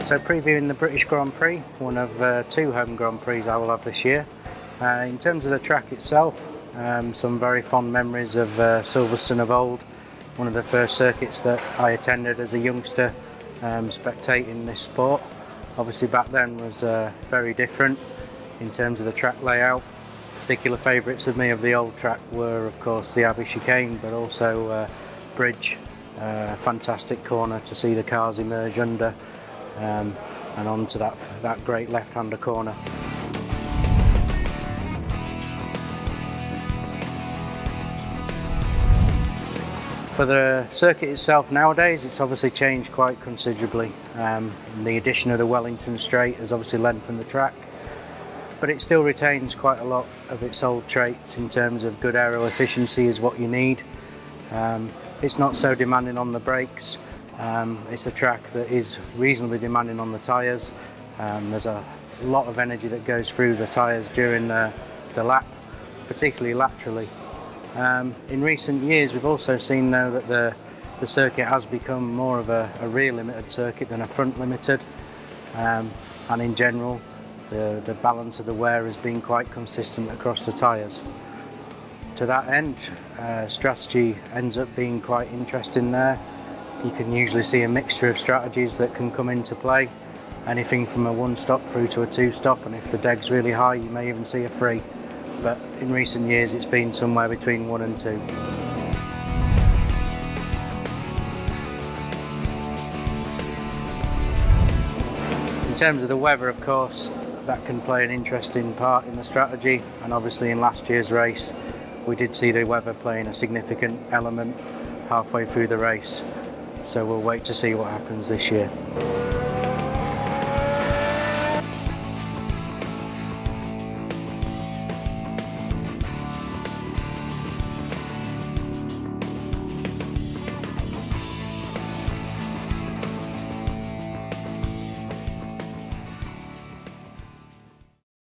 So previewing the British Grand Prix, one of two home Grand Prix I will have this year. In terms of the track itself, some very fond memories of Silverstone of old, one of the first circuits that I attended as a youngster spectating this sport. Obviously back then was very different in terms of the track layout. Particular favourites of me of the old track were of course the Abbey Chicane, but also Bridge, fantastic corner to see the cars emerge under, and onto that great left-hander corner. For the circuit itself nowadays, it's obviously changed quite considerably. The addition of the Wellington Straight has obviously lengthened the track, but it still retains quite a lot of its old traits in terms of good aero efficiency is what you need. It's not so demanding on the brakes. It's a track that is reasonably demanding on the tyres. There's a lot of energy that goes through the tyres during the lap, particularly laterally. In recent years we've also seen though that the circuit has become more of a rear limited circuit than a front limited, and in general the balance of the wear has been quite consistent across the tyres. To that end, strategy ends up being quite interesting there. You can usually see a mixture of strategies that can come into play, anything from a one stop through to a two stop, and if the deg's really high you may even see a three. But in recent years it's been somewhere between 1 and 2. In terms of the weather, of course, that can play an interesting part in the strategy, and obviously in last year's race we did see the weather playing a significant element halfway through the race, so we'll wait to see what happens this year.